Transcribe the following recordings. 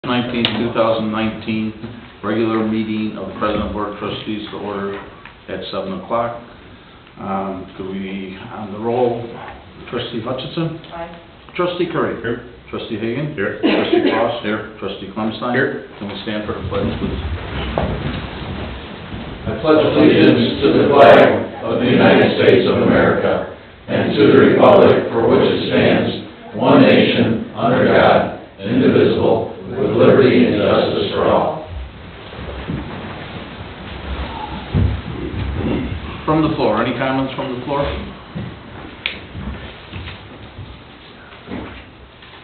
19th, 2019, regular meeting of the President Board of Trustees to order at 7 o'clock. Could we, on the roll, Trustee Hutchinson? Aye. Trustee Curry? Here. Trustee Hagan? Here. Trustee Cross? Here. Trustee Clemstein? Here. Can we stand for the pledge, please? I pledge allegiance to the flag of the United States of America and to the republic for which it stands, one nation, under God, indivisible, with liberty and justice for all. From the floor, any comments from the floor?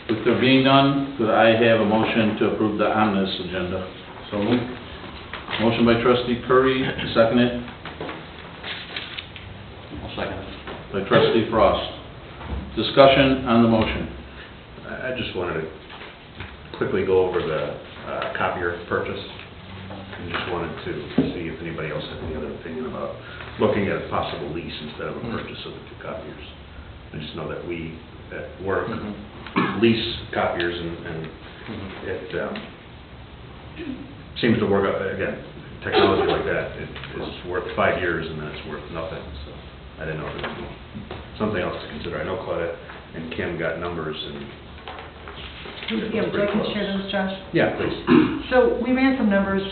With there being none, could I have a motion to approve the omnibus agenda? So moved. Motion by Trustee Curry, second it. I'll second it. By Trustee Frost. Discussion on the motion. I just wanted to quickly go over the copier purchase. And just wanted to see if anybody else had any other opinion about looking at a possible lease instead of a purchase of the two copiers. I just know that we at work lease copiers and it seems to work out. Again, technology like that, it is worth 5 years and then it's worth nothing. So I didn't know if there was something else to consider. I know Claudette and Kim got numbers and Yeah, would you like to share those, Josh? yeah, please. So we ran some numbers.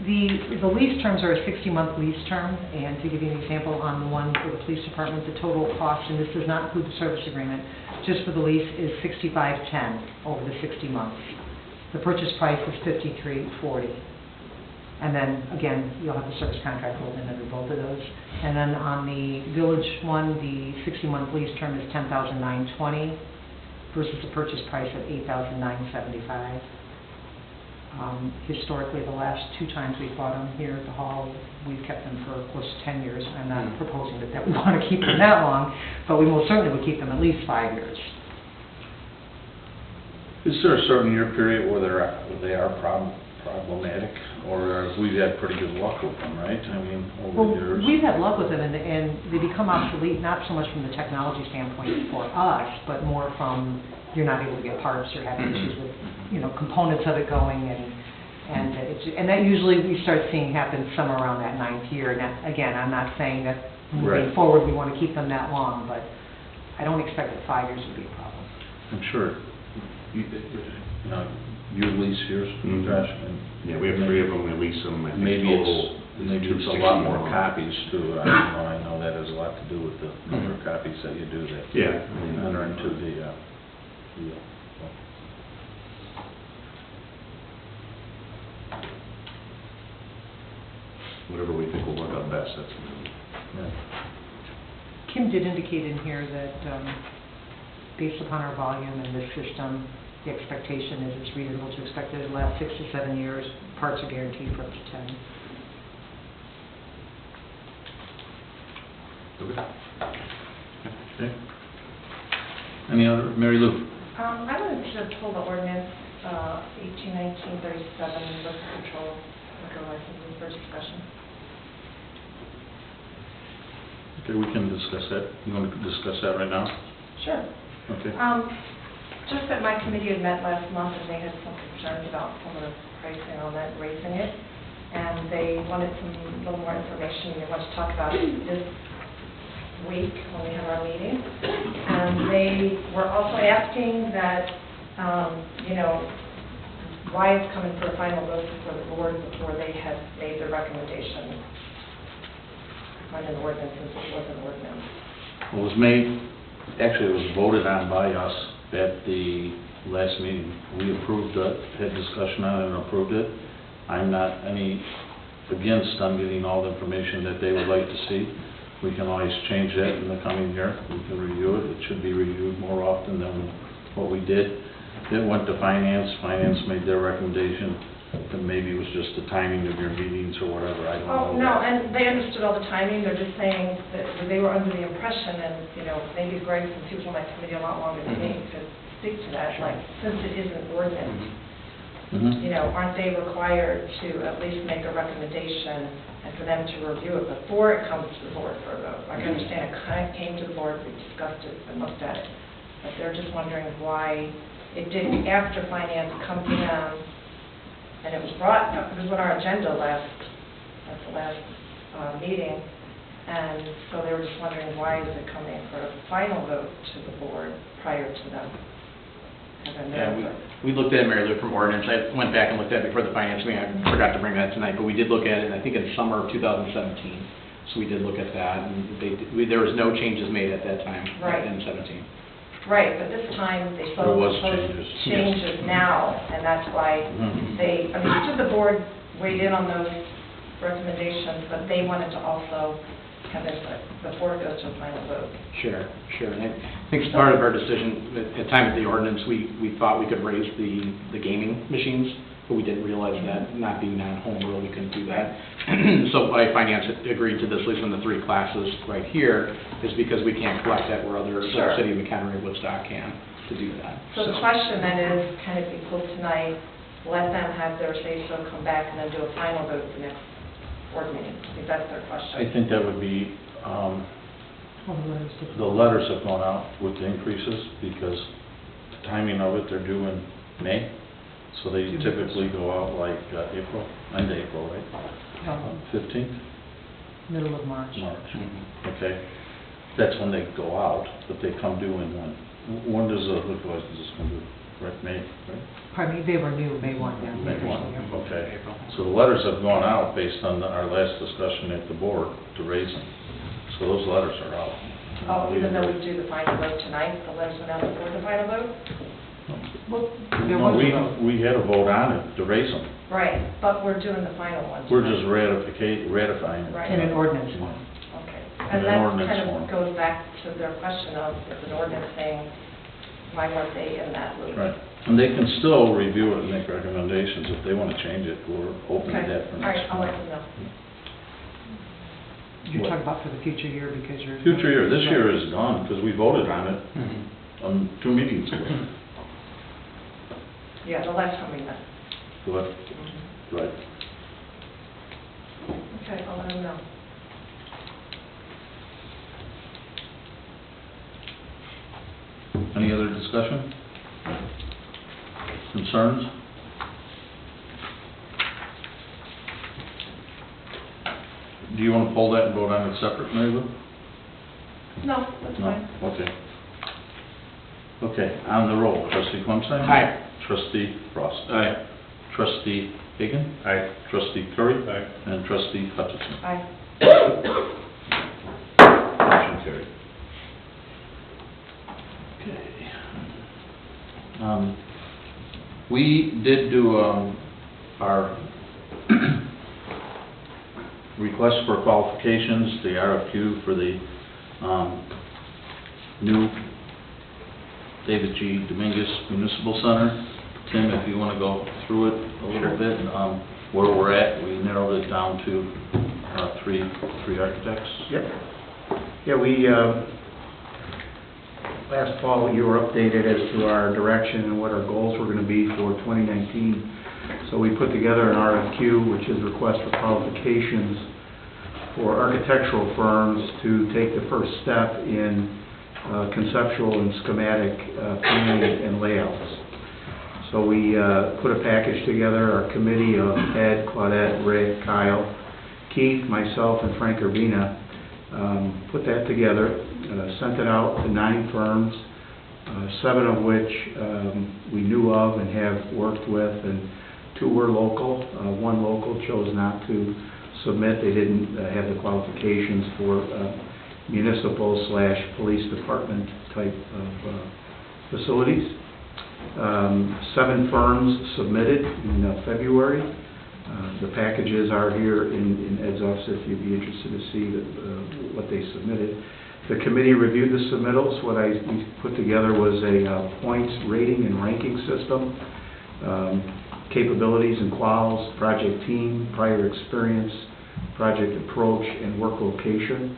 The lease terms are a 60-month lease term, and to give you an example, on the one for the police department, the total cost, and this does not include the service agreement, just for the lease is $65.10 over the 60 months. The purchase price is $53.40. And then, again, you'll have the service contract rolled in under both of those. And then on the village one, the 60-month lease term is $10,920 versus the purchase price of $8,975. Historically, the last two times we've bought them here at the hall, we've kept them for close to 10 years. I'm not proposing that we want to keep them that long, but we most certainly would keep them at least 5 years. Is there a certain year period where they are problematic, or we've had pretty good luck with them, right? I mean, over the years. We've had luck with them, and they become obsolete, not so much from the technology standpoint for us, but more from you're not able to get parts, you're having issues with, components of it going, and that usually we start seeing happen somewhere around that 9th year. Now, again, I'm not saying that moving forward we want to keep them that long, but I don't expect that 5 years would be a problem. I'm sure. You lease yours, Josh? Yeah, we have 3 of them. We lease them. I think Maybe total it's a lot more copies too. I know that has a lot to do with the number of copies that you do that. Yeah. Enter into the deal. Whatever we think will work out best. That's Kim did indicate in here that based upon our volume and this system, the expectation is it's reasonable to expect that it'll last 6 to 7 years. Parts are guaranteed for up to 10. Okay. Any other? Mary Lou? I wanted to pull the ordinance 18-1937, liquor control, liquor licenses for discussion. Okay, we can discuss that. You want to discuss that right now? Sure. Okay. Just that my committee had met last month and they had some concerns about some of the pricing on that, raising it. And they wanted a little more information. They want to talk about it this week when we have our meeting. And they were also asking that, why it's coming for a final vote before the board before they had made their recommendation on an ordinance, since it was an ordinance. It was made, actually it was voted on by us at the last meeting. We approved it, had discussion on it and approved it. I'm not against them getting all the information that they would like to see. We can always change that in the coming year. We can review it. It should be reviewed more often than what we did. It went to finance. Finance made their recommendation. And maybe it was just the timing of your meetings or whatever. I don't know. Oh, no, and they understood all the timing. They're just saying that they were under the impression, and, maybe Greg, since he was on my committee a lot longer than me, could speak to that, like, since it is an ordinance, aren't they required to at least make a recommendation and for them to review it before it comes to the board for a vote? I can understand it came to the board, we discussed it and looked at it, but they're just wondering why it did after finance come to them, and it was brought, it was on our agenda at the last meeting, and so they were just wondering why is it coming for a final vote to the board prior to them? Yeah, we looked at it, Mary Lou, from ordinance. I went back and looked at it before the finance meeting. I forgot to bring that tonight, but we did look at it, I think in summer of 2017. So we did look at that, and there was no changes made at that time Right. in 17. Right, but this time they There was proposed changes. changes now, and that's why they, I mean, the board weighed in on those recommendations, but they wanted to also have input before it goes to a final vote. Sure. And I think as part of our decision, at the time of the ordinance, we thought we could raise the gaming machines, but we didn't realize that not being non-home rule, we couldn't do that. So by finance agreed to this, at least in the 3 classes right here, is because we can't collect that where other Sure. city of McHenry, Woodstock can to do that. So the question then is, can it be pulled tonight, let them have their say-so, come back, and then do a final vote the next board meeting? I think that's their question. I think that would be, Well, the letters did- the letters have gone out with the increases because the timing of it, they're due in May. So they typically go out like April, end of April, right? 15th? Middle of March. March. Mhm. Okay. That's when they go out, but they come due in when? When does the liquor license come due? Right, May, right? Pardon me, they were new, May 1, yeah. May 1, Yeah. okay. April. So the letters have gone out based on our last discussion at the board to raise them. So those letters are out. Oh, even though we do the final vote tonight, the letters went out before the final vote? Well, there No, was a vote. we had a vote on it to raise them. Right, but we're doing the final one We're tonight. just ratifying it. Right. In an ordinance form. Okay. In And an that ordinance kind form. of goes back to their question of, if an ordinance saying, why weren't they in that loop? Right. And they can still review it and make recommendations. If they want to change it, we're open to Okay, that for all right, next I'll let month. them know. You're talking about for the future year because you're... Future year, this year is gone because we voted on it Mhm. on 2 meetings ago. Yeah, the last time we met. But, Mhm. right. Okay, I'll let them know. Any other discussion? Concerns? Do you want to pull that and vote on it separate, Mary Lou? No, that's No? fine. Okay. Okay, on the roll, trustee Clemstein? Aye. Trustee Frost? Aye. Trustee Hagan? Aye. Trustee Curry? Aye. And trustee Hutchison? Aye. Motion carried. Okay. We did do, our request for qualifications, the RFQ for the, new David G. Dominguez Municipal Center. Tim, if you want to go through it a little bit, where we're at, we narrowed it down to, three architects. Yep. Yeah, we, last fall, you were updated as to our direction and what our goals were going to be for 2019. So we put together an RFQ, which is request for qualifications for architectural firms to take the first step in conceptual and schematic planning and layouts. So we put a package together, our committee of Ed, Claudette, Rick, Kyle, Keith, myself, and Frank Urbina, put that together, sent it out to 9 firms, 7 of which we knew of and have worked with, and 2 were local. 1 local chose not to submit. They didn't have the qualifications for municipal/police department type of facilities. 7 firms submitted in February. The packages are here in Ed's office if you'd be interested to see what they submitted. The committee reviewed the submittals. What we put together was a points rating and ranking system, capabilities and quals, project team, prior experience, project approach, and work location.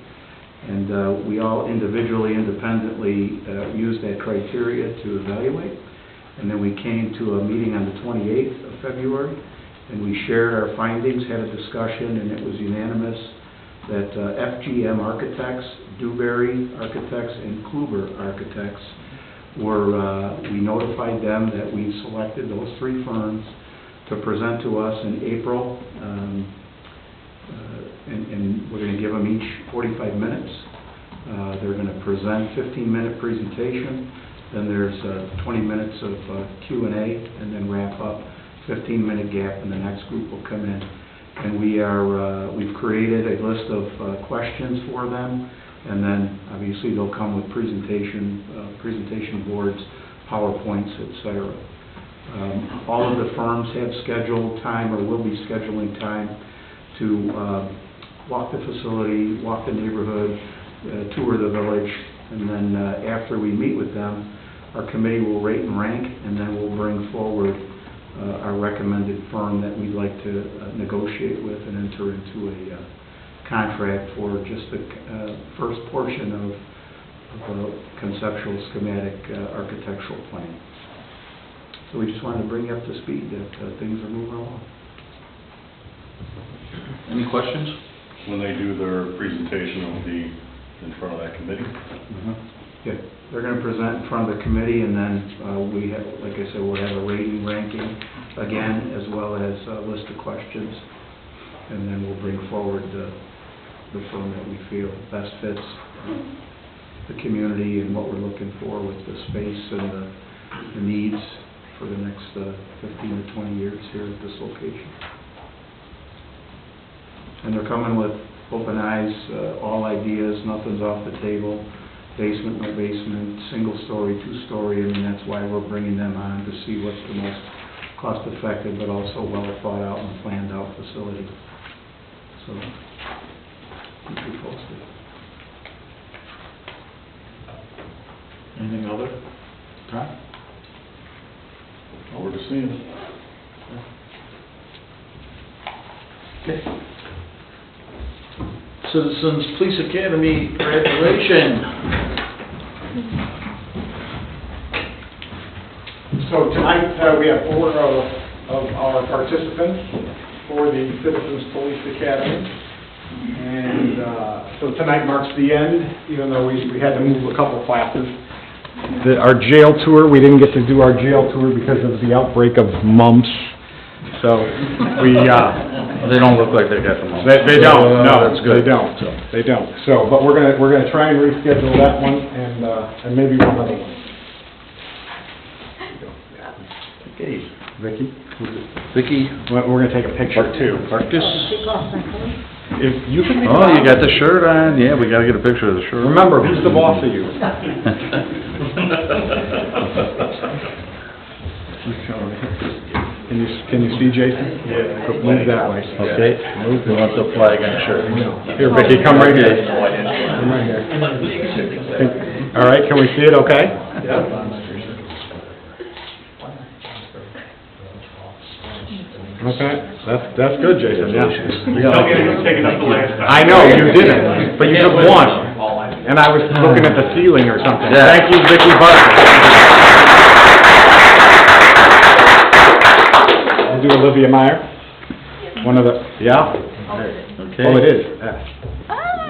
And we all individually, independently used that criteria to evaluate. And then we came to a meeting on the 28th of February, and we shared our findings, had a discussion, and it was unanimous that FGM Architects, Dewberry Architects, and Kluber Architects we notified them that we selected those 3 firms to present to us in April, and we're going to give them each 45 minutes. They're going to present 15-minute presentation, then there's 20 minutes of Q&A, and then wrap up, 15-minute gap, and the next group will come in. And we've created a list of questions for them, and then obviously they'll come with presentation boards, PowerPoints, etc. All of the firms have scheduled time or will be scheduling time to walk the facility, walk the neighborhood, tour the village, and then after we meet with them, our committee will rate and rank, and then we'll bring forward our recommended firm that we'd like to negotiate with and enter into a contract for just the first portion of a conceptual schematic architectural plan. So we just wanted to bring you up to speed that things are moving along. Any questions? When they do their presentation, it will be in front of that committee? Yeah, they're going to present in front of the committee, and then we have, like I said, we'll have a rating, ranking again, as well as a list of questions, and then we'll bring forward the firm that we feel best fits the community and what we're looking for with the space and the needs for the next 15 to 20 years here at this location. And they're coming with open eyes, all ideas, nothing's off the table. Basement, no basement, single story, 2-story, I mean, that's why we're bringing them on, to see what's the most cost-effective, but also well thought out and planned out facility. So, keep you posted. Anything other? Tom? Forward to seeing it. Okay. Citizens Police Academy graduation. So tonight, we have 4 of our participants for the Citizens Police Academy. And so tonight marks the end, even though we had to move a couple classes. Our jail tour, we didn't get to do our jail tour because of the outbreak of mumps. So we... They don't look like they got the most. They don't, no, That's good. they don't, they don't. So, but we're gonna try and reschedule that one and maybe one other one. Okay. Vicki? Vicki? We're gonna take a picture too. Marcus? If you can be Oh, you got the shirt on? Yeah, we gotta get a picture of the shirt. Remember, who's the boss of you? Can you see Jason? Yeah. Move that way. Okay. Move. We want the flag on the shirt. Here, Vicki, come right here. Come right here. All right, can we see it okay? Okay, that's good, Jason, yeah. I know, you didn't, but you took one. And I was looking at the ceiling or something. Yeah. Thank you, Vicki Barker. We'll do Olivia Meyer. One of the, yeah? Okay. Oh, it is.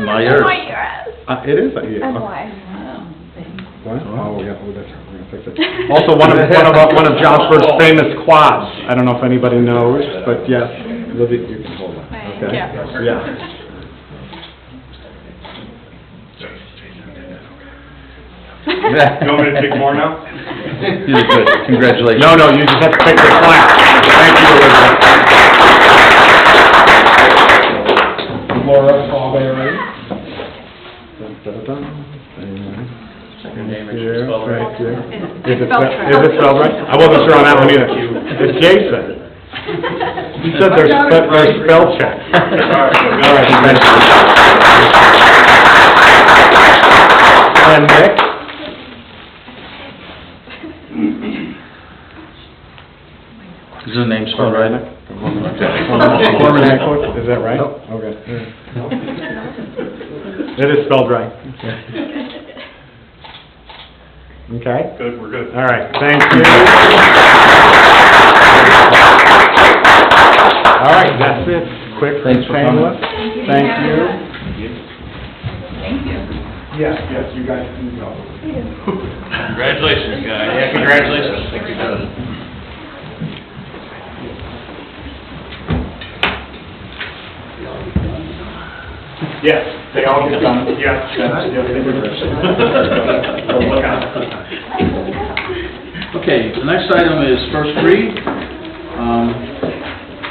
Myers. It is, yeah. And why? What? Oh, yeah, oh, that's right, we're gonna fix it. Also, one of Johnsburg's famous quads. I don't know if anybody knows, but yes, Olivia, you can hold that. Okay? Yeah. You want me to take more now? You did good. Congratulations. No, you just have to pick the class. Thank you, Elizabeth. Laura, all there, right? Your name is Here, spelled right. right there. Is it spelled right? I wasn't sure on that one either. It's Jason. He said there's spell check. All right, thank you. And Nick? Is his name spelled right? Foreman Eckler, is that right? Okay. It is spelled right. Okay? Good, we're good. All right, thank you. All right, that's it. Quick, Thanks for coming. painless. Thank you. Thank you. Yes, you guys can go. Congratulations, guys. Yeah, congratulations. Thank you, Doug. Yes, they all get done, yes, they do. So look out. Okay, the next item is first read.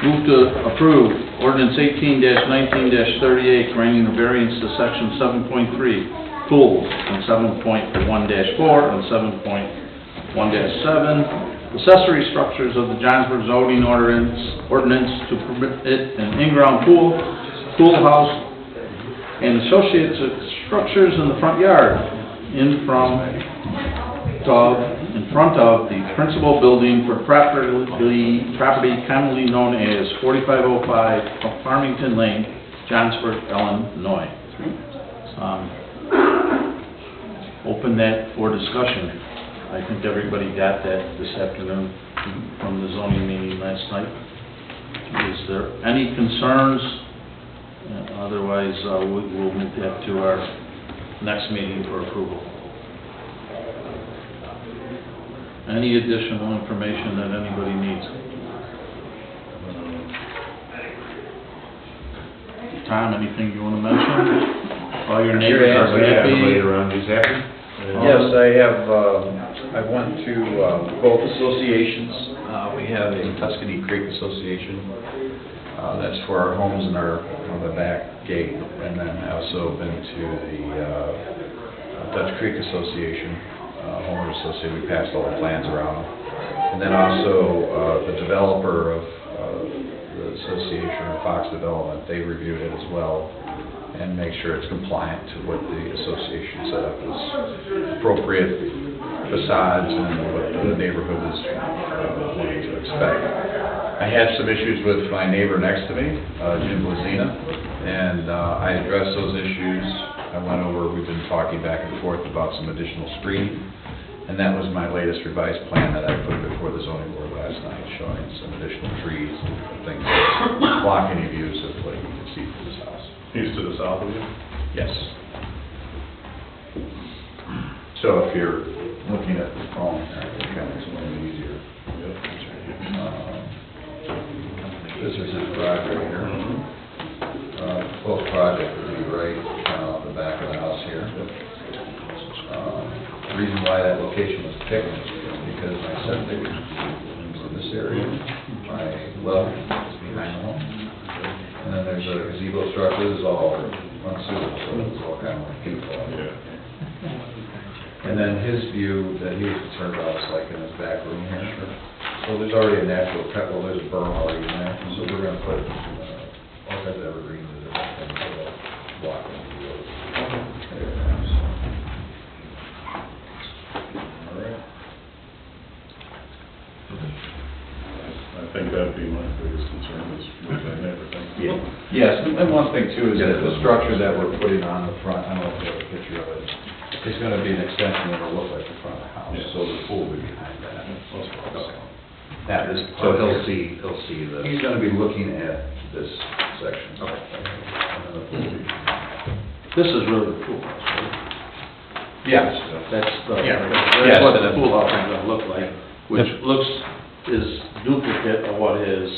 Move to approve ordinance 18-19-38, granting a variance to section 7.3, pools, and 7.1-4 and 7.1-7, accessory structures of the Johnsburg zoning ordinance to permit an in-ground pool, house, and associated structures in the front yard, in front of the principal building for property commonly known as 4505 Farmington Lane, Johnsburg, Illinois. Open that for discussion. I think everybody got that this afternoon from the zoning meeting last night. Is there any concerns? Otherwise, we'll move that to our next meeting for approval. Any additional information that anybody needs? Tom, anything you want to mention? All your neighbors are happy? around you's happy? Yes, I have, I went to both associations. We have a Tuscany Creek Association. That's for our homes and on the back gate. And then I also been to the Dutch Creek Association, homeowners association. We passed all the plans around. And then also the developer of the association, or Fox Development, they reviewed it as well and make sure it's compliant to what the association set up as appropriate facades and what the neighborhood is wanting to expect. I had some issues with my neighbor next to me, Jim Blazina, and I addressed those issues. I went over, we've been talking back and forth about some additional screening, and that was my latest revised plan that I put before the zoning board last night, showing some additional trees and different things that block any views of what you can see from this house. He's to the south of you? Yes. So if you're looking at the phone, I think that makes it a little easier. This is his garage right here. Proposed project would be right off the back of the house here. The reason why that location was picked is because my septic is in this area. My well is behind the home. And then there's a gazebo structure. This is all unsuitable, so it's all kind of like people. And then his view that he was concerned about is like in his back room here. So there's already a natural cut, well, there's a berm already in there, so we're gonna put all kinds of evergreens in it and block the road. All right. I think that'd be my biggest concern is what that neighbor thinks. Yes, and one thing too is that the structure that we're putting on the front, I don't know if you have a picture of it, it's gonna be an extension that'll look like the front of the house, Yeah. so the pool will be behind that. Okay. That is. So he'll see the... He's gonna be looking at this section. Okay. This is really the pool house, right? Yes. That's Yes. that's what the pool house is gonna look like, which is duplicate of what his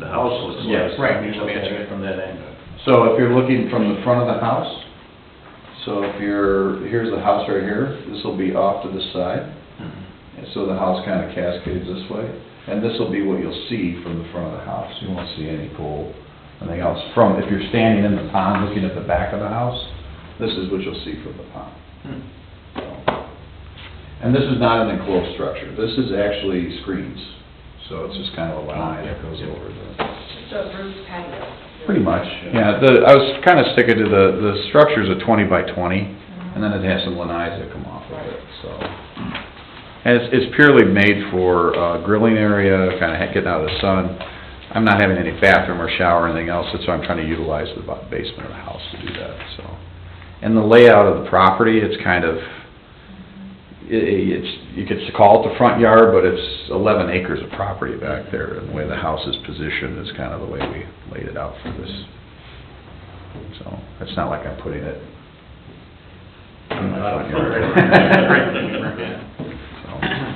The house house looks looks like. Yes. Right, When you just look at matching it it. from that angle. So if you're looking from the front of the house, so if here's the house right here, this will be off to the side. And so the house kind of cascades this way. And this will be what you'll see from the front of the house. You won't see any pool, anything else. If you're standing in the pond looking at the back of the house, this is what you'll see from the pond. So, and this is not an enclosed structure. This is actually screens. So it's just kind of a line that goes over the... So Bruce patio. Pretty much, yeah. I was kind of sticking to the structure's a 20 by 20, and then it has some lanais that come off of it, so. And it's purely made for grilling area, kind of getting out of the sun. I'm not having any bathroom or shower or anything else, that's why I'm trying to utilize the basement of the house to do that, so. And the layout of the property, it's kind of, you could call it the front yard, but it's 11 acres of property back there, and the way the house is positioned is kind of the way we laid it out for this. So, it's not like I'm putting it front yard.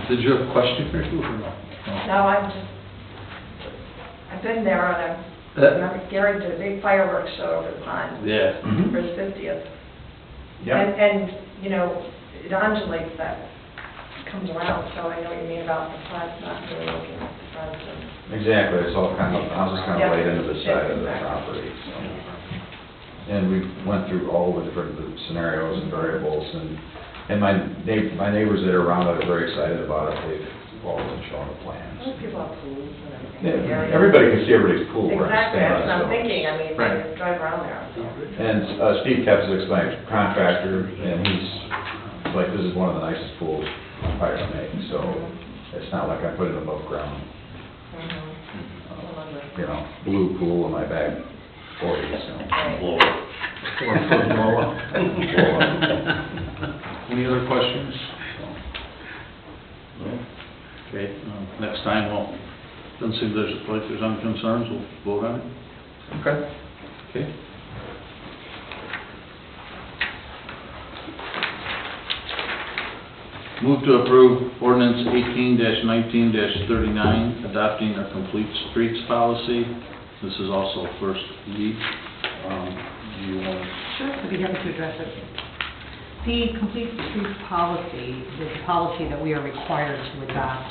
Did you have a question or two? No, I've been there and I remember Gary did a big fireworks show over the pond Yeah. for his 50th. Yep. And, you know, it undulates that, comes around, so I know what you mean about the front, not really looking at the front. Exactly, it's all kind of, the house is kind of Yeah. laid into the side of the Exactly. property, so. And we went through all the different scenarios and variables, and my neighbors that are around it are very excited about it. They've all been showing the plans. Most people have pools and everything. Yeah, everybody can see everybody's pool where it Exactly, that's what I'm stands, so. thinking, I mean, Right. you drive around there, so. And Steve Kepps has explained, contractor, and he's like, this is one of the nicest pools I've ever made, so it's not like I put it above ground. Mhm. You know, blue pool in my back 40, so. Right. Blow. 4-foot blow up. Any other questions? Okay, next time, well, doesn't seem there's any concerns, we'll vote on it. Okay. Okay. Move to approve ordinance 18-19-39, adopting a complete streets policy. This is also first read. Do you want to? Sure, I'd be happy to address it. The complete streets policy is a policy that we are required to adopt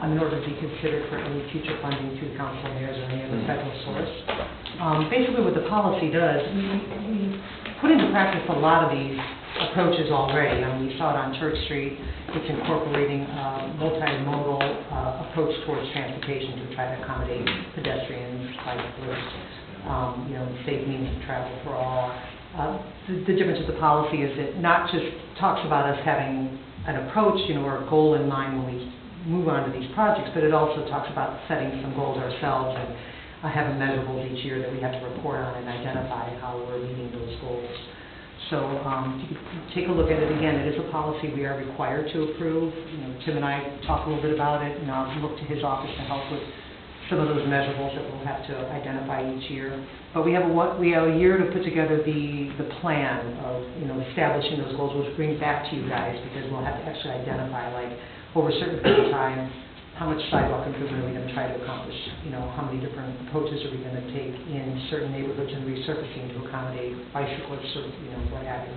in order to be considered for any future funding through council mayors or any other federal source. Basically what the policy does, we put into practice a lot of these approaches already. I mean, we saw it on Church Street. It's incorporating a multimodal approach towards transportation to try to accommodate pedestrians, cyclists, safe means of travel for all. The difference with the policy is it not just talks about us having an approach, or a goal in mind when we move on to these projects, but it also talks about setting some goals ourselves and having measurables each year that we have to report on and identify how we're meeting those goals. So you can take a look at it again. It is a policy we are required to approve. Tim and I talked a little bit about it, and I'll look to his office to help with some of those measurables that we'll have to identify each year. But we have a year to put together the plan of establishing those goals, which bring back to you guys, because we'll have to actually identify, like, over a certain period of time, how much sidewalk improvement are we going to try to accomplish? How many different approaches are we going to take in certain neighborhoods and resurfacing to accommodate bicyclists or, what have you.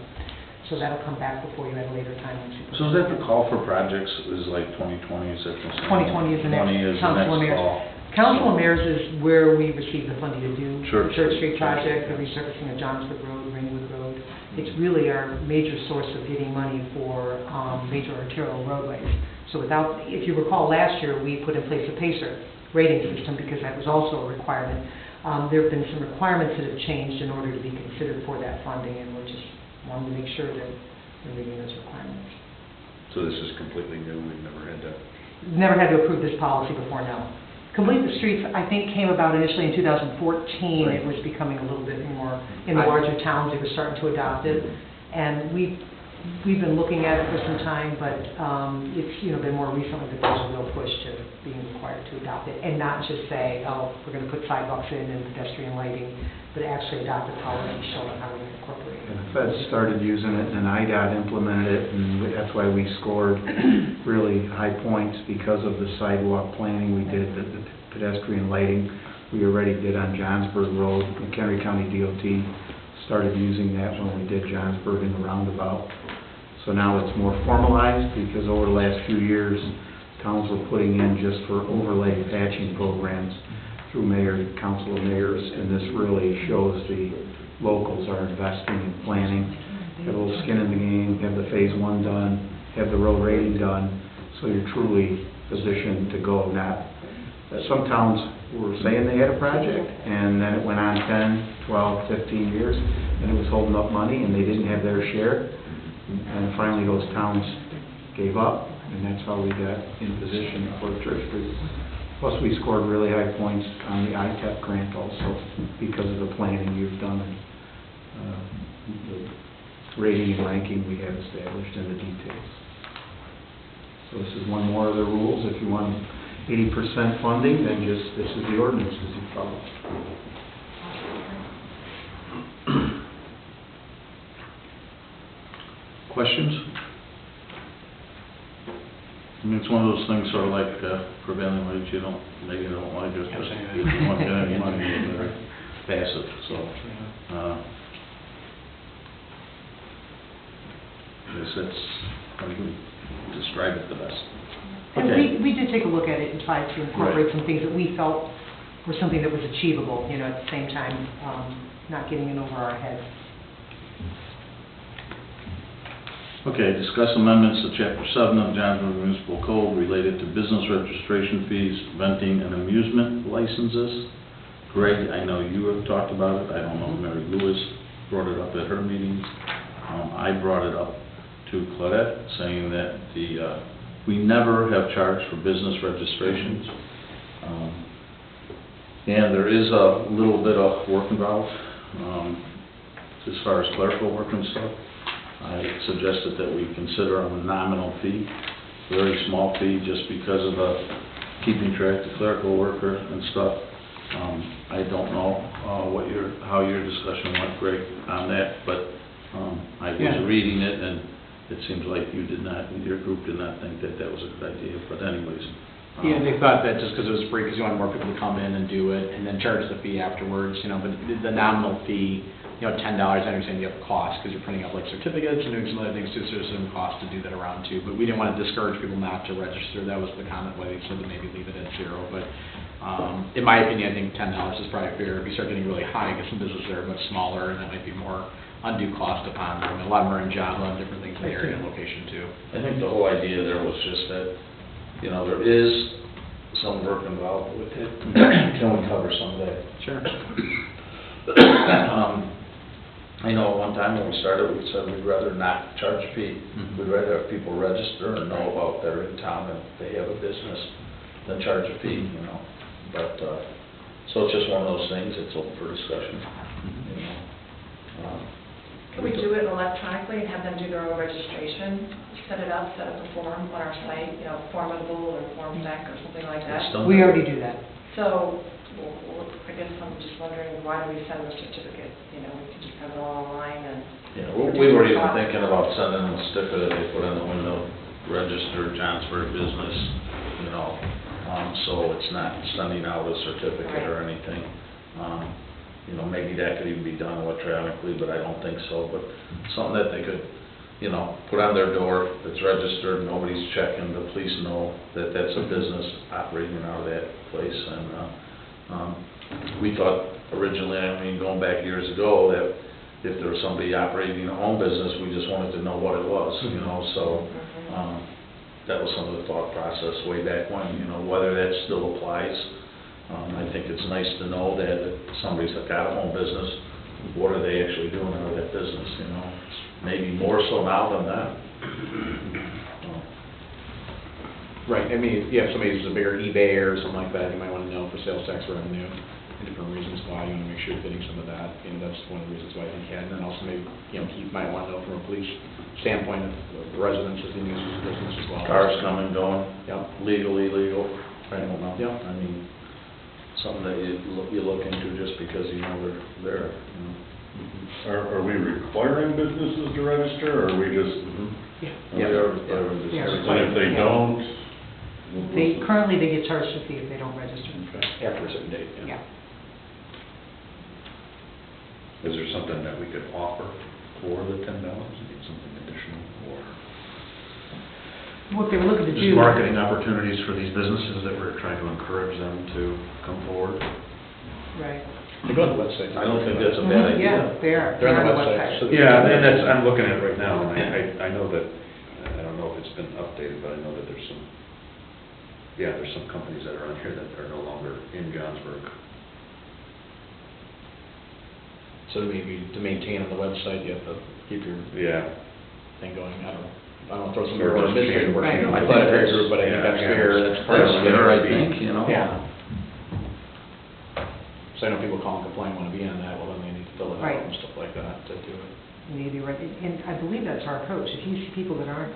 So that'll come back before you at a later time. So is that the call for projects, is like 2020, is that the same? 2020 is the next 20 is the council next and mayors. call. Council and mayors is where we receive the funding to do Church the Church Street. Street project, the resurfacing of Johnsburg Road, Ringwood Road. It's really our major source of getting money for major arterial roadways. So if you recall last year, we put in place a PACER rating system because that was also a requirement. There have been some requirements that have changed in order to be considered for that funding, and we're just wanting to make sure that we're meeting those requirements. So this is completely new, we've never had that? Never had to approve this policy before, no. Complete the Streets, I think, came about initially in 2014. It was becoming a little bit more, in the larger towns, they were starting to adopt it. And we've been looking at it for some time, but it's, been more recently that there's a real push to being required to adopt it. And not just say, oh, we're going to put sidewalks in and pedestrian lighting, but actually adopt a policy showing how we're going to incorporate it. And the feds started using it, and IDOT implemented it, and that's why we scored really high points because of the sidewalk planning we did, the pedestrian lighting we already did on Johnsburg Road. McHenry County DOT started using that when we did Johnsburg in the roundabout. So now it's more formalized because over the last few years, towns were putting in just for overlay patching programs through council of mayors, and this really shows the locals are investing in planning, have a little skin in the game, have the phase 1 done, have the road rating done, so you're truly positioned to go. Some towns were saying they had a project, and then it went on 10, 12, 15 years, and it was holding up money, and they didn't have their share. And finally, those towns gave up, and that's how we got in position for Church Street. Plus, we scored really high points on the ITEP grant also because of the planning you've done and the rating and ranking we have established in the details. So this is one more of the rules. If you want 80% funding, then this is the ordinance as you follow. Questions? I mean, it's one of those things sort of like prevailing wage, maybe you don't like it, but if you want to get any money, you better pass it, so. I guess that's, how do you describe it the best? And Okay. we did take a look at it and tried to incorporate some things that we felt were something that was achievable, at the same time, not getting in over our heads. Okay, discuss amendments to Chapter 7 of the Johnsburg Municipal Code related to business registration fees, venting, and amusement licenses. Greg, I know you have talked about it. I don't know if Mary Lewis brought it up at her meetings. I brought it up to Claudette, saying that we never have charged for business registrations. And there is a little bit of work involved as far as clerical work and stuff. I suggested that we consider a nominal fee, very small fee, just because of keeping track of clerical worker and stuff. I don't know how your discussion went, Greg, on that, but I was reading it, and it seems like your group did not think that was a good idea, but anyways. Yeah, they thought that just because it was free, because you wanted more people to come in and do it, and then charge the fee afterwards, but the nominal fee, $10, I understand you have costs, because you're printing out like certificates and doing some other things too, so there's some cost to do that around too, but we didn't want to discourage people not to register. That was the comment why they said to maybe leave it at 0, but in my opinion, I think $10 is probably fair. If you start getting really high, I guess some businesses are much smaller, and that might be more undue cost upon them. A lot of them are in Java and different things in the area and location too. I think the whole idea there was just that, there is some work involved with it. Can we cover some of that? Sure. I know at one time when we started, we said we'd rather not charge a fee. We'd rather have people register and know about they're in town and they have a business than charge a fee, But, so it's just one of those things, it's open for discussion, Can we do it electronically and have them do their own registration? Set up a form on our site, Formidable or FormSec or something like that? We already do that. So, I guess I'm just wondering, why do we send the certificate? We can just have it all online and... Yeah, we were even thinking about sending them a sticker that they put on the window, registered Johnsburg business, so it's not sending out a certificate or anything. Maybe that could even be done electronically, but I don't think so. But something that they could, put on their door that's registered, nobody's checking, the police know that that's a business operating out of that place. And we thought originally, going back years ago, that if there was somebody operating a home business, we just wanted to know what it was, so that was some of the thought process way back when, whether that still applies. I think it's nice to know that if somebody's got a home business, what are they actually doing out of that business, Maybe more so now than that. Right, if you have somebody who's a bigger eBay or something like that, you might want to know for sales tax revenue and different reasons why. You want to make sure you're getting some of that, that's one of the reasons why I think you had. And then also maybe, Keith might want to know from a police standpoint if the residents is in use of the business as well. Cars coming, going, legal, illegal, I don't know. Yeah. I mean, something that you look into just because they're there, Are we requiring businesses to register, or are we just? We are requiring Yeah. businesses. And if they don't? Currently, they get charged a fee if they don't register. After a certain date, Yeah. Is there something that we could offer for the $10? Something additional, or? What they were looking to do... Just marketing opportunities for these businesses that we're trying to encourage them to come forward? Right. They go on the website. I don't think that's a bad idea. Yeah, they are. They're on the website. So Yeah, and that's, I'm looking at it right now, and I know that, I don't know if it's been updated, but I know that there's some companies that are on here that are no longer in Johnsburg. So maybe to maintain on the website, you have to keep your thing going. I don't know, throw some Or more just administrative work. Right. I thought it was, but I think that's fair. That's part of That's it. fair, I think, Yeah. So I know people call and complain, want to be on that, well, then they need to fill it out Right. and stuff like that to do it. Maybe, right, and I believe that's our approach. If you see people that aren't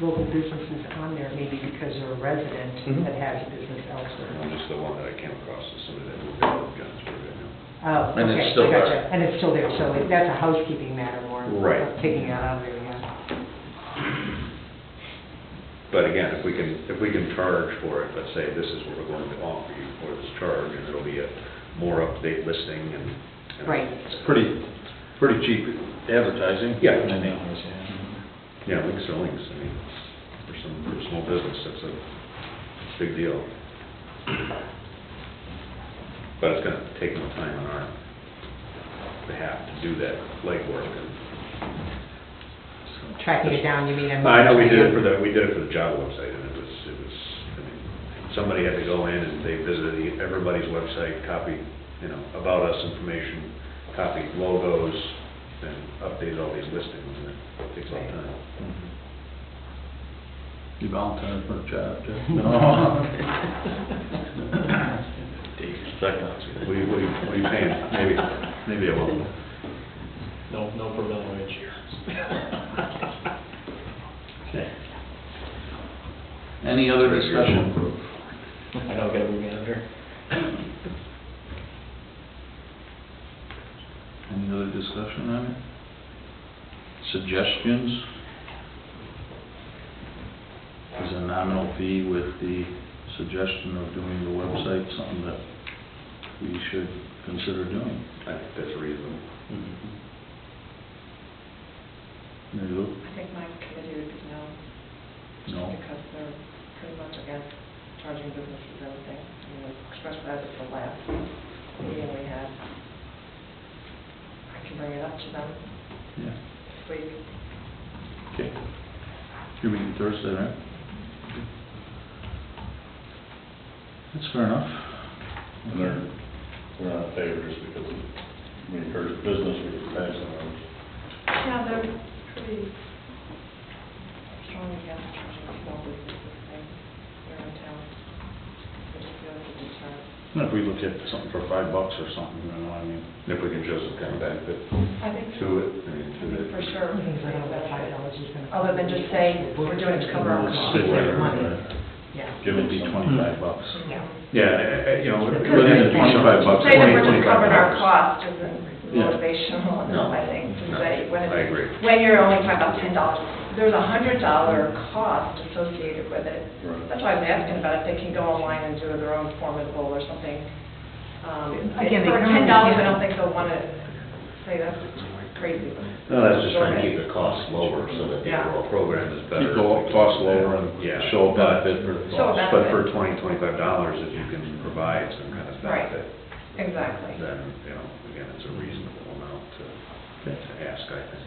local businesses on there, maybe because they're a resident that has a business elsewhere. Just the one that I came across is somebody that moved out of Johnsburg, I know. Oh, And it's okay, still I gotcha. there. And it's still there, so that's a housekeeping matter more. Right. Taking it out of there, yeah. But again, if we can charge for it, let's say this is what we're going to offer you for this charge, and it'll be a more up-to-date listing and. Right. It's pretty cheap advertising. Yeah. I mean, Yeah, links are links, I mean, for a small business, that's a big deal. But it's gonna take more time on our behalf to do that legwork and. Tracking it down, you mean? I know we did it for the job website, and it was, I mean, somebody had to go in and they visited everybody's website, copy, about us information, copy logos, and update all these listings, and it takes a lot of time. You volunteered for a job, Jeff? No. Second. What are you paying? Maybe I will. No prevailing wage here. Okay. Any other discussion? I know, gotta move manager. Any other discussion on it? Suggestions? Is a nominal fee with the suggestion of doing the website something that we should consider doing? I think that's reasonable. Mary Lou? I think my committee would be no. No? Because they're pretty much against charging businesses everything. I mean, we expressed that at the last meeting we had. I can bring it up to them Yeah. this week. Okay. You're meeting Thursday, right? That's fair enough. And we're not in favor just because we encourage business, we can pass on ours. Yeah, they're pretty strong against charging small businesses things here in town. They just feel it's a deterrent. If we look at something for $5 or something, I mean. If we can show some kind of benefit I think to it, I mean, to the. for sure. I think that $5 is gonna. Other than just saying, we're doing it to cover our costs. Sit there, Money. right. Yeah. Give it be $25. Yeah. Yeah, Within the $25, Saying that we're just 25 covering our bucks. cost isn't Yeah. motivational enough, I think, to No, say, when I agree. when you're only talking about $10, there's $100 cost associated with it. Right. That's why I was asking about if they can go online and do their own formidable or something. Again, they For currently $10, I can't. don't think they'll want to say that's crazy. No, that's just trying to keep the costs lower so that the Yeah. overall program is better. Keep the costs lower and Yeah. show a benefit for the Show a cost. But for benefit. $20, $25, if you can provide some kind of Right. benefit, Exactly. then, again, it's a reasonable amount to ask, I think.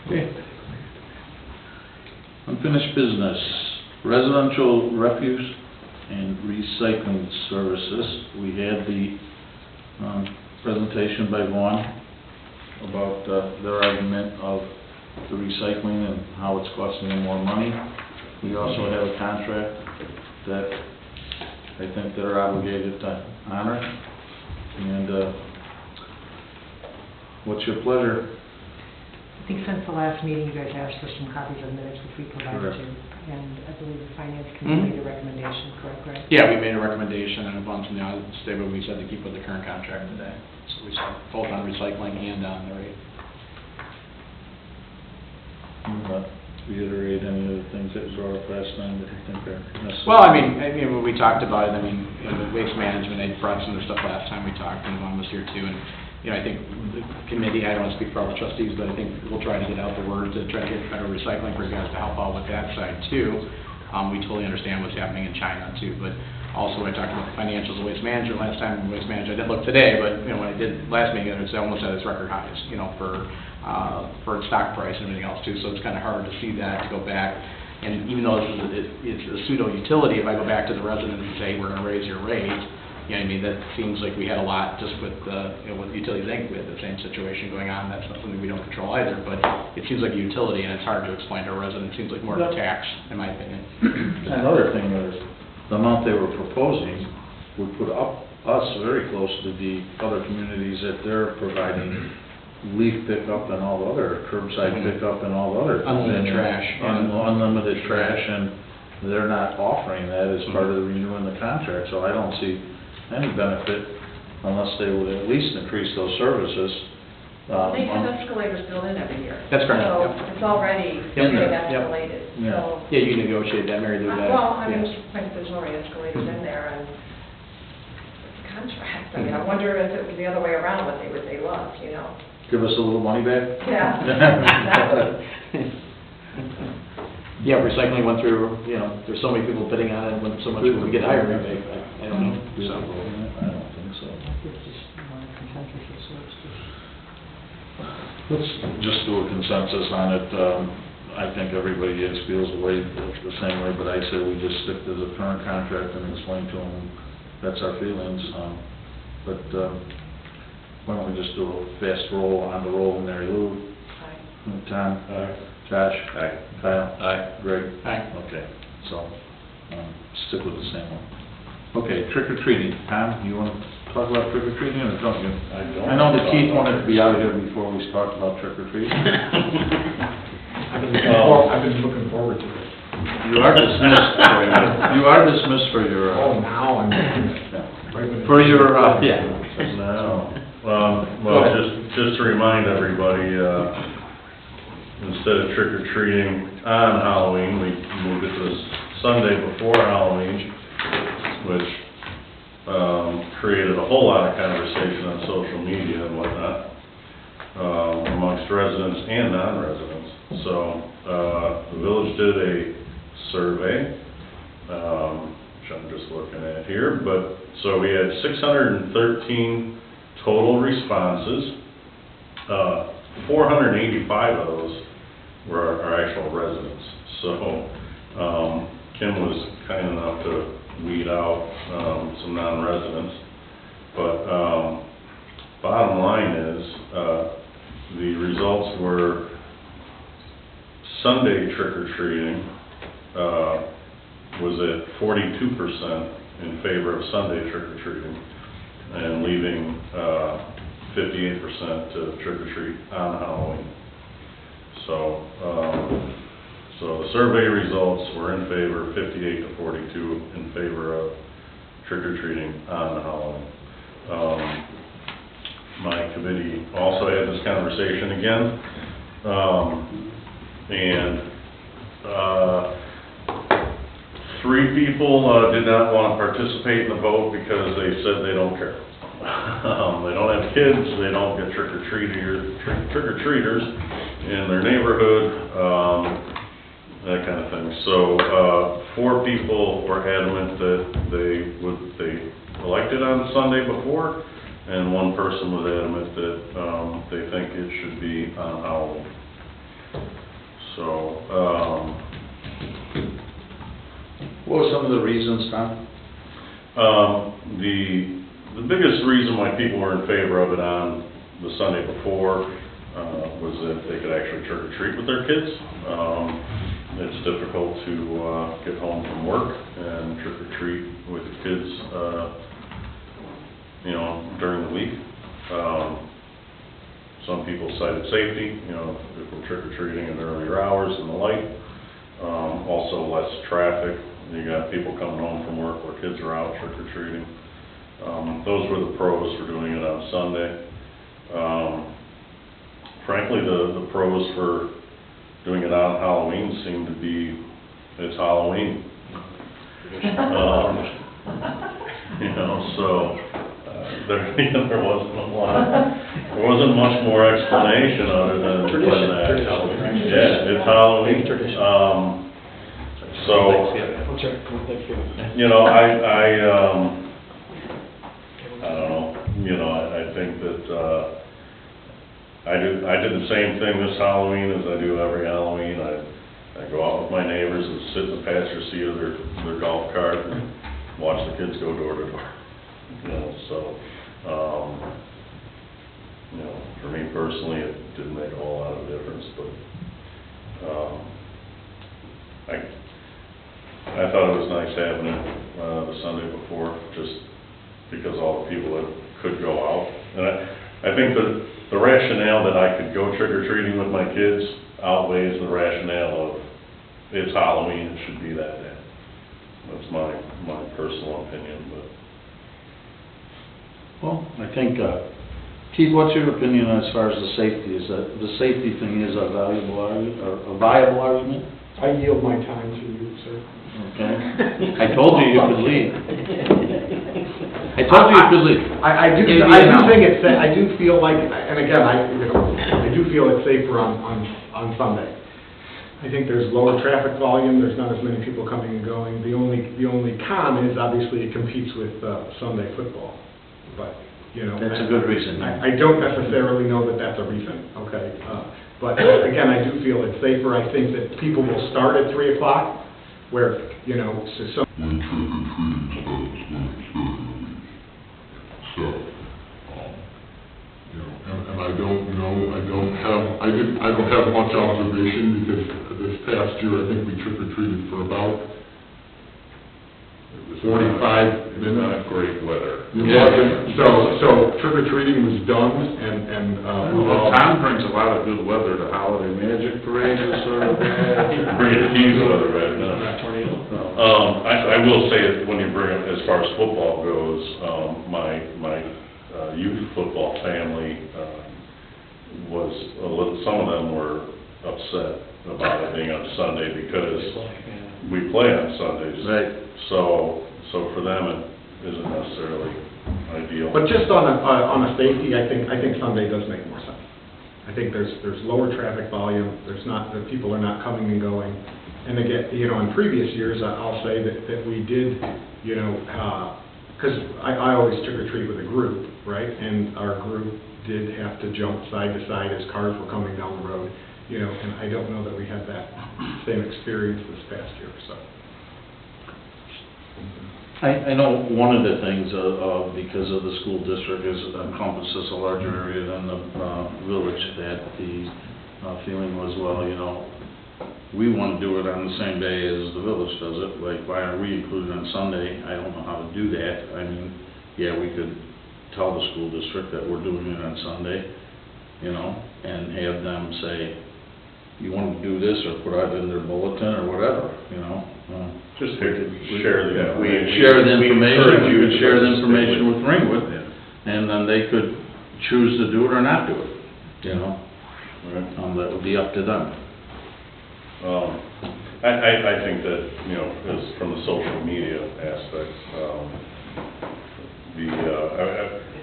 Okay. Unfinished business, residential refuse and recycling services. We had the presentation by Vaughn about their argument of the recycling and how it's costing them more money. We also have a contract that I think they're obligated to honor. And what's your pleasure? I think since the last meeting, you guys asked for some copies of minutes, which we provided Correct. you. And I believe the finance committee made a recommendation, correct, Greg? Yeah, we made a recommendation and a bunch from the audit statement, we said to keep with the current contract today. So we said both on recycling and on the rate. Reiterate any of the things that you brought up last time that you think are necessary? Well, I mean, when we talked about it, I mean, the waste management, they brought some of their stuff last time we talked, and Vaughn was here too, and, I think the committee, I don't want to speak for all the trustees, but I think we'll try to get out the word to try to get better recycling for you guys to help out with that side too. We totally understand what's happening in China too, but also I talked about the financials of waste management last time, waste management, I didn't look today, but, when I did last meeting, it's almost at its record highs, for its stock price and everything else too, so it's kind of hard to see that, to go back. And even though it's a pseudo utility, if I go back to the residents and say, we're going to raise your rate, that seems like we had a lot just with, with Utilities Inc., we had the same situation going on, that's not something we don't control either, but it seems like a utility and it's hard to explain to a resident, it seems like more of a tax, in my opinion. Another thing is, the amount they were proposing would put us very close to the other communities that they're providing leaf pickup and all the other curbside pickup and all the other. Unlimited trash. Unlimited trash, and they're not offering that as part of the renewing the contract, so I don't see any benefit unless they would at least increase those services They have escalators built in every year. That's correct, So yep. it's already Yep. getting Yep. escalated, Yeah. so. Yeah, you negotiate that, Mary, there's that. Well, I mean, yeah. like, there's already escalators in there, and it's a contract. I mean, I wonder if it was the other way around, what they would say, look, you know. Give us a little money back? Yeah, exactly. Yeah, recycling went through, you know, there's so many people bidding on it, when so much we get higher rebate, I don't know, so. I don't think so. It's just more consensus of sorts. Let's just do a consensus on it. I think everybody feels the same way, but I say we just stick to the current contract and explain to them that's our feelings. But why don't we just do a fast roll, on the roll, Mary Lou, Tom, Josh, Aye. Kyle, Aye. Greg. Aye. Okay, so stick with the same one. Okay, trick or treating. Tom, you want to talk about trick or treating or don't you? I don't. I know that Keith wanted to be out of here before we start about trick or treating. I've been looking forward to it. You are dismissed. You are dismissed for your. Oh, now I'm. For your, yeah. No. Well, just to remind everybody, instead of trick or treating on Halloween, we moved it to the Sunday before Halloween, which created a whole lot of conversation on social media and whatnot, amongst residents and non-residents. So, the village did a survey, which I'm just looking at here, but, so we had 613 total responses. 485 of those were our actual residents. So, Kim was kind enough to weed out some non-residents. But bottom line is, the results were Sunday trick-or-treating was at 42% in favor of Sunday trick-or-treating, and leaving 58% to trick-or-treat on Halloween. So, so the survey results were in favor, 58 to 42 in favor of trick-or-treating on Halloween. My committee also had this conversation again, and 3 people did not want to participate in the vote because they said they don't care. They don't have kids, they don't get trick-or-treaters in their neighborhood, that kind of thing. So 4 people were adamant that they elected on Sunday before, and 1 person was adamant that they think it should be on Halloween. So, What were some of the reasons, Tom? the biggest reason why people were in favor of it on the Sunday before was that they could actually trick or treat with their kids. It's difficult to get home from work and trick or treat with the kids, you know, during the week. Some people cited safety, you know, if we're trick or treating in earlier hours and the like. Also less traffic. You got people coming home from work where kids are out trick or treating. Those were the pros for doing it on Sunday. Frankly, the pros for doing it on Halloween seem to be, it's Halloween. You know, so there wasn't much more explanation other than that. Yeah, it's Halloween. So, you know, I don't know, you know, I think that, I did the same thing this Halloween as I do every Halloween. I go out with my neighbors and sit in the passenger seat of their golf cart and watch the kids go door to door. You know, so, you know, for me personally, it didn't make a whole lot of difference, but, I thought it was nice having it, the Sunday before, just because all the people that could go out. And I think that the rationale that I could go trick-or-treating with my kids outweighs the rationale of it's Halloween, it should be that day. That's my personal opinion, but. Well, I think Keith, what's your opinion as far as the safety? Is that, the safety thing is a valuable argument, or a viable argument? I yield my time to you, sir. Okay. I told you you could leave. I told you you could leave. I do Gave you think an out. it's, I do feel like, and again, I do feel it's safer on Sunday. I think there's lower traffic volume, there's not as many people coming and going. The only con is obviously it competes with Sunday football, but, you know. That's a good reason. I don't necessarily know that that's a reason, okay? But again, I do feel it's safer. I think that people will start at 3 o'clock, where, you know, so. When trick-or-treating starts at 7. You know, and I don't know, I don't have much observation, because this past year, I think we trick-or-treated for about 45 minutes. Not great weather. It wasn't, so trick-or-treating was done, and, Well, Tom brings a lot of good weather. The Holiday Magic Parade is sort of bad. Bringing huge weather right now. I will say that when you bring up, as far as football goes, my youth football family was a little, some of them were upset about it being on Sunday because we play on Sundays. Right. So for them, it isn't necessarily ideal. But just on a safety, I think Sunday does make more sense. I think there's lower traffic volume, the people are not coming and going. And again, you know, in previous years, I'll say that we did, you know, because I always trick-or-treat with a group, right? And our group did have to jump side to side as cars were coming down the road, you know, and I don't know that we had that same experience this past year, so. I know one of the things, because of the school district encompasses a larger area than the village, that the feeling was, well, you know, we want to do it on the same day as the village does it. Like, why are we included on Sunday? I don't know how to do that. I mean, yeah, we could tell the school district that we're doing it on Sunday, you know, and have them say, you want to do this, or put it in their bulletin, or whatever, you know. Just share the information. Share the information, We you could share the encourage information you with Ringwood, Yeah. and then they could choose to do it or not do it, you know. Right. That would be up to them. I think that, you know, as from the social media aspect,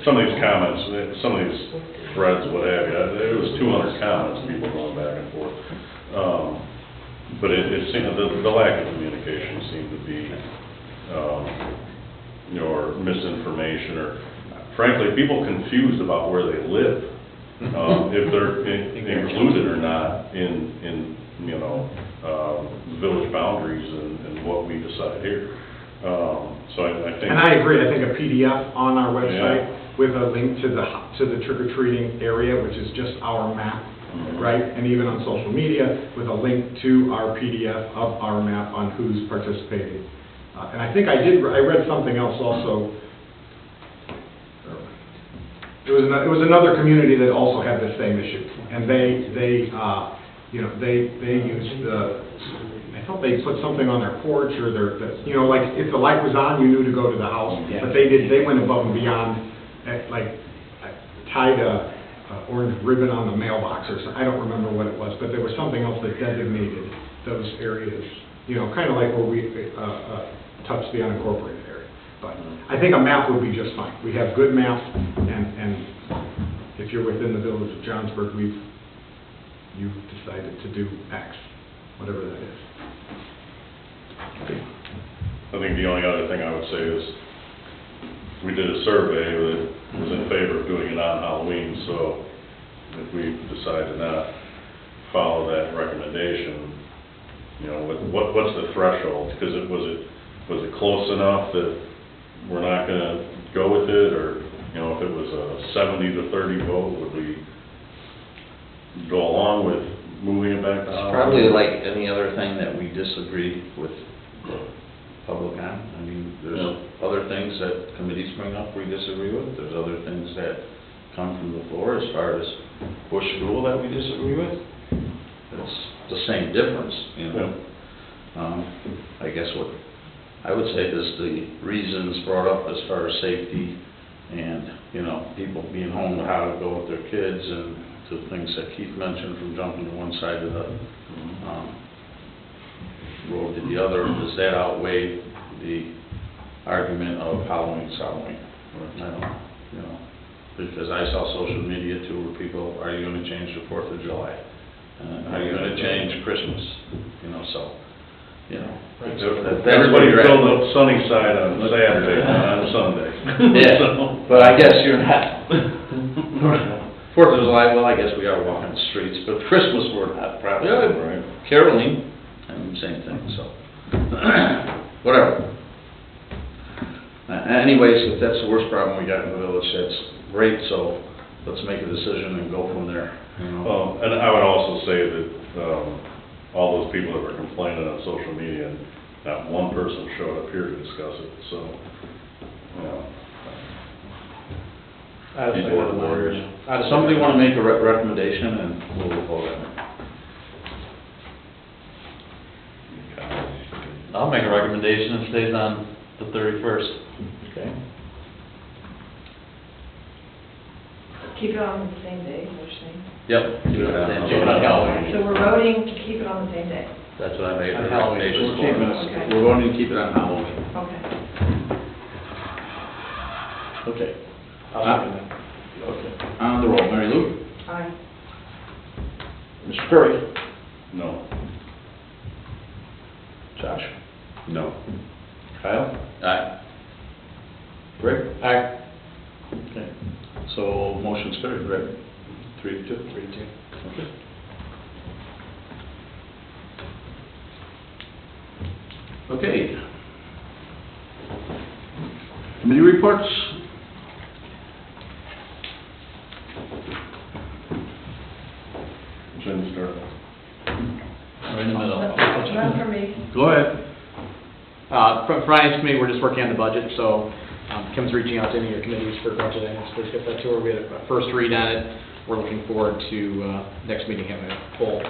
some of these comments, some of these threads, what have you, there was 200 comments, people going back and forth. But it seemed, the lack of communication seemed to be, you know, or misinformation, or frankly, people confused about where they live, if they're included or not in you know, the village boundaries and what we decide here. So I think. And I agree, I think a PDF on our website with a link to the trick-or-treating area, which is just our map, right? And even on social media with a link to our PDF of our map on who's participating. And I think I read something else also. It was another community that also had the same issue, and they you know, they used I thought they put something on their porch, or you know, like if the light was on, you knew to go to the house. Yeah. But they went above and beyond, like tied a orange ribbon on the mailbox or something. I don't remember what it was, but there was something else that designated those areas. You know, kind of like where we touched the unincorporated area. But I think a map would be just fine. We have good maps, and if you're within the village of Johnsburg, you've decided to do X, whatever that is. I think the only other thing I would say is, we did a survey that was in favor of doing it on Halloween, so if we decide to not follow that recommendation, you know, what's the threshold? Because was it close enough that we're not gonna go with it, or, you know, if it was a 70-30 vote, would we go along with moving it back to It's Halloween? probably like any other thing that we disagree with the public on. I mean, there's other things that committees bring up we disagree with. There's other things that come from the floor as far as Bush rule that we disagree with. It's the same difference, you know. I guess what I would say is the reasons brought up as far as safety, And, you know, people being home, how to go with their kids, and the things that Keith mentioned, from jumping to one side of the road to the other, does that outweigh the argument of Halloween's Halloween? I don't know, you know, because I saw social media too, where people, are you gonna change the 4th of July? Are you gonna change Christmas? You know, so, you know. Everybody filled up sunny side on Saturday, not on Sunday. Yeah, So- but I guess you're not. 4th of July, well, I guess we are walking the streets, but Christmas, we're not, probably. Right. Caroling, same thing, so, whatever. Anyways, if that's the worst problem we got in the village, that's great, so let's make a decision and go from there, you know. Well, and I would also say that, all those people that were complaining on social media, not one person showed up here to discuss it, so, you know. These are the warriors. Somebody want to make a recommendation, and we'll vote on it. I'll make a recommendation, it stays on the 31st. Okay. Keep it on the same day, you're saying? Yep. Keep it on Halloween. So we're voting to keep it on the same day? That's what I made On a Halloween, recommendation Okay. we're going to keep it on Halloween. Okay. Okay. I'll second that. Okay. On the roll, Mary Lou? Aye. Mr. Curry? No. Josh? No. Kyle? Aye. Greg? Aye. Okay. So, motion's carried, Greg? 3-2? 3-2. Okay. Okay. Committee reports? Shouldn't start. Right in the middle. None for me. Go ahead. From Finance Committee, we're just working on the budget, so Kim's reaching out to any of your committees for budget items, please get that to her. We had a first read on it. We're looking forward to next meeting having a full,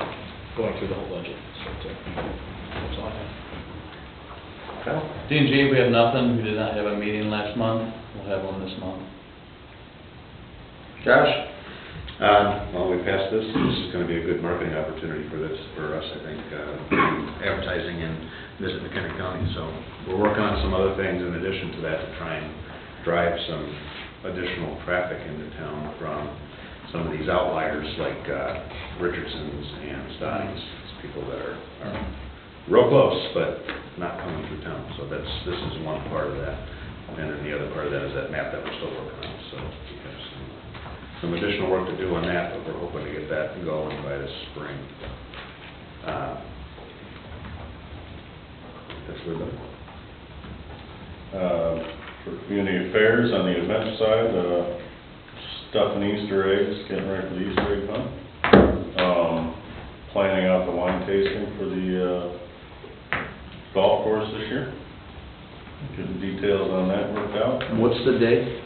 going through the whole budget. So that's all I have. D&G, we have nothing, we did not have a meeting last month, we'll have one this month. Josh? Well, we passed this is gonna be a good marketing opportunity for us, I think, advertising in Visit McHenry County, so we're working on some other things in addition to that to try and drive some additional traffic into town from some of these outliers like Richardson's and Stotting's, people that are real close, but not coming through town, so this is one part of that. And then the other part of that is that map that we're still working on, so we have some additional work to do on that, but we're hoping to get that going by this spring. That's with it. For community affairs, on the event side, stuffing Easter eggs, getting ready for the Easter egg hunt. Planning out the wine tasting for the golf course this year. Getting details on that worked out. And what's the date?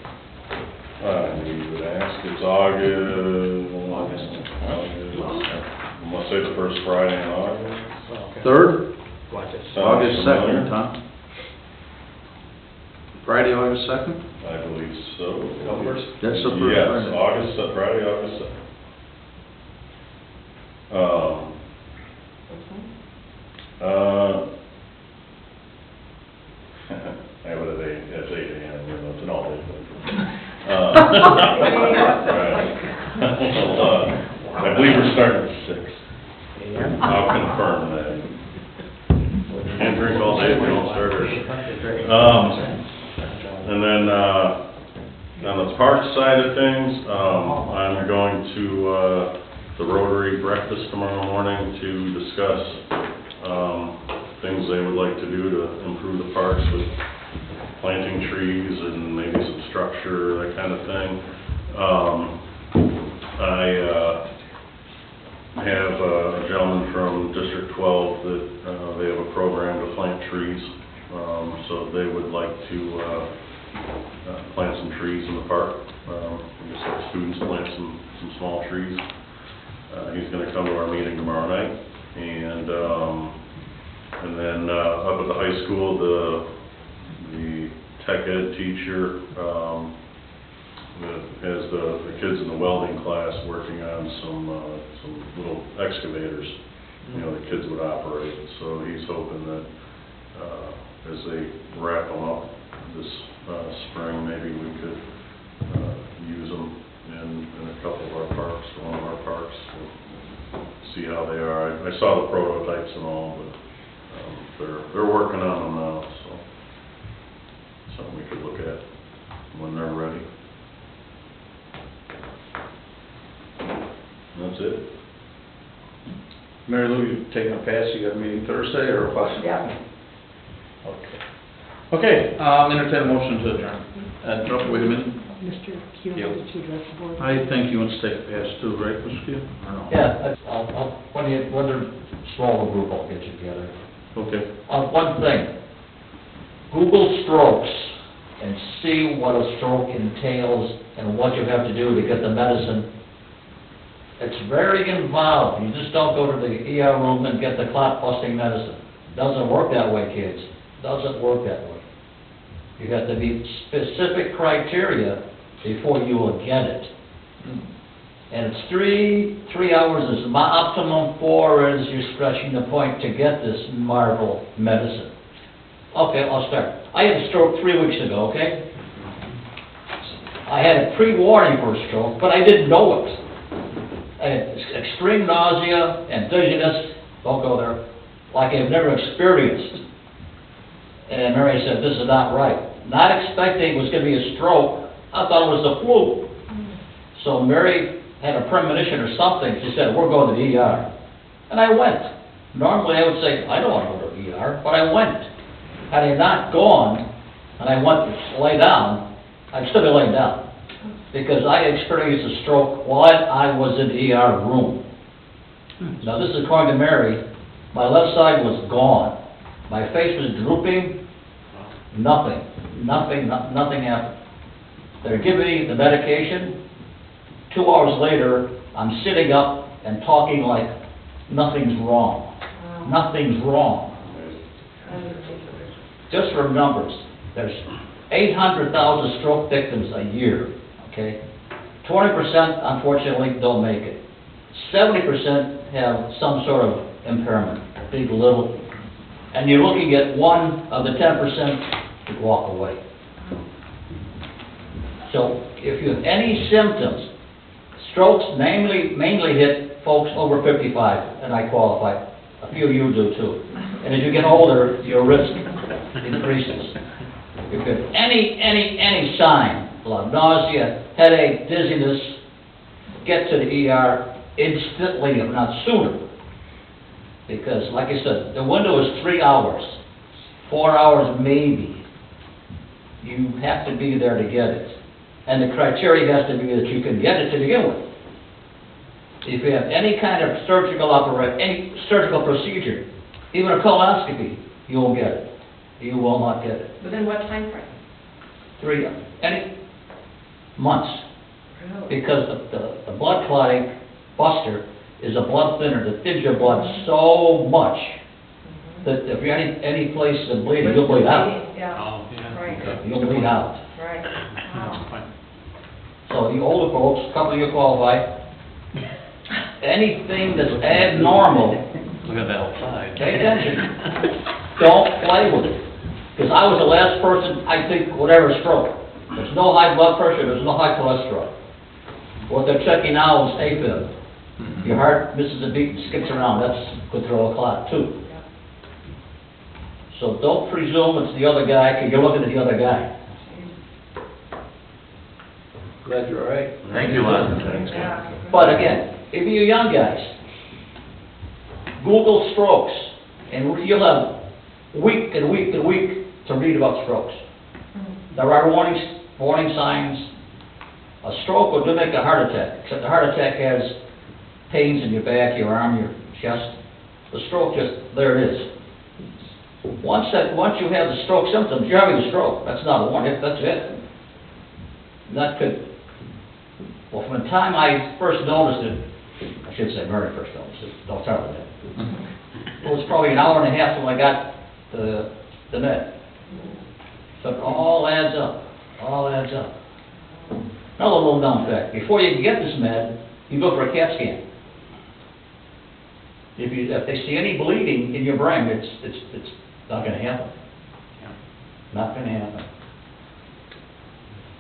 You would ask, it's August. I'm gonna say the first Friday in August. Okay. 3rd? August. Sounds August familiar? 2nd, Tom? Friday, August 2nd? I believe so. That's the first Yes, Friday. Friday, August 2nd. I would have it's 8 AM, you know, it's an all day thing. I believe we're starting at 6. I'll confirm that. Can't drink all day if we don't start early. And then, on the parks side of things, I'm going to, the Rotary breakfast tomorrow morning to discuss, things they would like to do to improve the parks with planting trees and maybe some structure, that kind of thing. I have a gentleman from District 12 that, they have a program to plant trees. So they would like to, plant some trees in the park. I guess let students plant some small trees. He's gonna come to our meeting tomorrow night. And then, up at the high school, the tech ed teacher, that has the kids in the welding class working on some little excavators, you know, the kids would operate. So he's hoping that, as they wrap them up this spring, maybe we could use them in a couple of our parks, one of our parks, to see how they are. I saw the prototypes and all, but they're working on them now, so something we could look at when they're ready. That's it. Mary Lou, you taking a pass? You got a meeting Thursday or what? Yeah. Okay. Okay, entertain a motion to adjourn. Wait a minute. Mr. Keel, Keel. to address the board. I think he wants to take a pass too, right, Mr. Keel? Or no? Yeah, when they're smaller group, I'll get you together. Okay. One thing, Google strokes and see what a stroke entails and what you have to do to get the medicine. It's very involved. You just don't go to the ER room and get the clot-busting medicine. Doesn't work that way, kids. Doesn't work that way. You have to meet specific criteria before you will get it. And it's three hours is my optimum, 4 is you're stretching the point to get this marvel medicine. Okay, I'll start. I had a stroke 3 weeks ago, okay? I had a pre-warning for a stroke, but I didn't know it. I had extreme nausea and dizziness, don't go there, like I've never experienced. And Mary said, this is not right. Not expecting it was going to be a stroke, I thought it was the flu. So Mary had a premonition or something. She said, we're going to the ER. And I went. Normally I would say, I don't want to go to the ER, but I went. Had I not gone, and I went to lay down, I'd still be laying down. Because I experienced a stroke while I was in the ER room. Now this is according to Mary. My left side was gone. My face was drooping. Nothing happened. They're giving me the medication. 2 hours later, I'm sitting up and talking like nothing's wrong. Nothing's wrong. Just for numbers, there's 800,000 stroke victims a year, okay? 20% unfortunately don't make it. 70% have some sort of impairment, big, little, and you're looking at 1 of the 10% to walk away. So if you have any symptoms, strokes mainly hit folks over 55, and I qualify. A few of you do too. And as you get older, your risk increases. If you have any sign, nausea, headache, dizziness, get to the ER instantly, if not sooner. Because, like I said, the window is 3 hours, 4 hours maybe. You have to be there to get it. And the criteria has to be that you can get it to begin with. If you have any kind of any surgical procedure, even a colonoscopy, you won't get it. You will not get it. Within what time frame? 3, any months. Really? Because the blood clotting buster is a blood thinner that thins your blood so much that if you're any place that's bleeding, you'll bleed out. Yeah, Oh, yeah. right, You'll bleed out. right. Wow. So you older folks, a couple of you qualify, anything that's abnormal, Look at that outside. pay attention. Don't play with it. Because I was the last person, I think, would ever stroke. There's no high blood pressure, there's no high cholesterol. What they're checking now is AFib. Your heart misses a beat and skips around, that's could throw a clot too. So don't presume it's the other guy, because you're looking at the other guy. Glad you're all right. Thank you, Lon. Thanks. Yeah. But again, if you're young guys, Google strokes, and you'll have week and week and week to read about strokes. There are warning signs. A stroke will mimic a heart attack, except the heart attack has pains in your back, your arm, your chest. The stroke just, there it is. Once you have the stroke symptoms, you're having a stroke. That's not a warning, that's it. And that could, well, from the time I first noticed it, I should say Mary first noticed it, don't start with that. It was probably an hour and a half till I got the med. So it all adds up, Another little known fact, before you can get this med, you go for a CAT scan. If they see any bleeding in your brain, it's not gonna happen. Not gonna happen.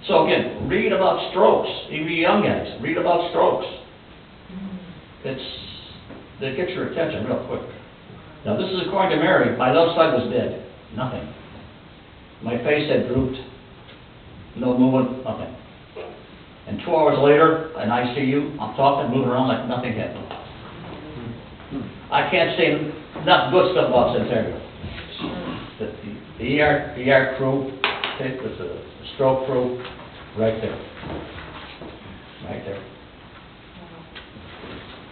So again, read about strokes, even you young guys, read about strokes. They get your attention real quick. Now this is according to Mary, my left side was dead, nothing. My face had drooped, no movement, nothing. And 2 hours later, in ICU, I'm talking, moving around like nothing happened. I can't say enough good stuff about Centennial. The ER crew, the stroke crew, right there. Right there.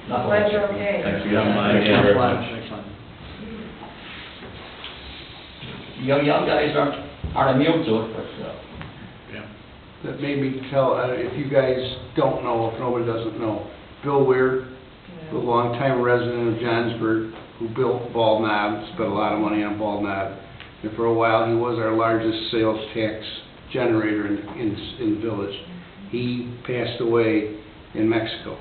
Not Glad you're okay. Thanks for coming by. Thanks a lot. Young guys aren't immune to it, but, That made me tell, if you guys don't know, if nobody doesn't know, Bill Weir, the longtime resident of Johnsburg, who built Bald Knob, spent a lot of money on Bald Knob, and for a while he was our largest sales tax generator in the village. He passed away in Mexico.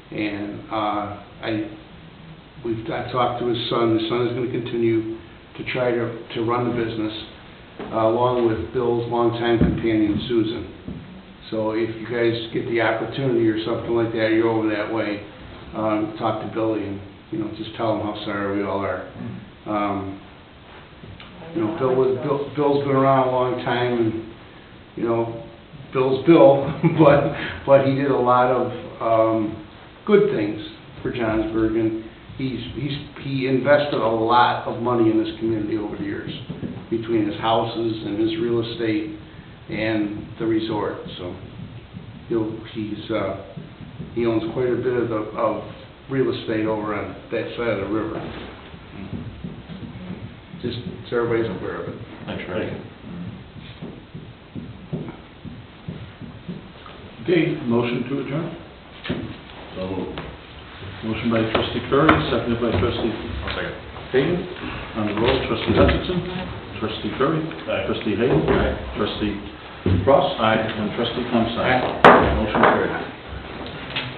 And I talked to his son. His son is going to continue to try to run the business, along with Bill's longtime companion, Susan. So if you guys get the opportunity or something like that, you're over that way, talk to Billy and, just tell him how sorry we all are. Bill's been around a long time, and, Bill's Bill, but he did a lot of good things for Johnsburg, and he invested a lot of money in this community over the years, between his houses and his real estate and the resort. So he owns quite a bit of real estate over on that side of the river. Just so everybody's aware of it. Thanks, Rick. Okay, motion to adjourn. So moved. Motion by trustee Curry, seconded by trustee I'll second. Hayden. On the roll, trustee Hutchinson. Trustee Curry. Aye. Trustee Hayden. Aye. Trustee Cross. And trustee Thompson. Aye. Motion carried.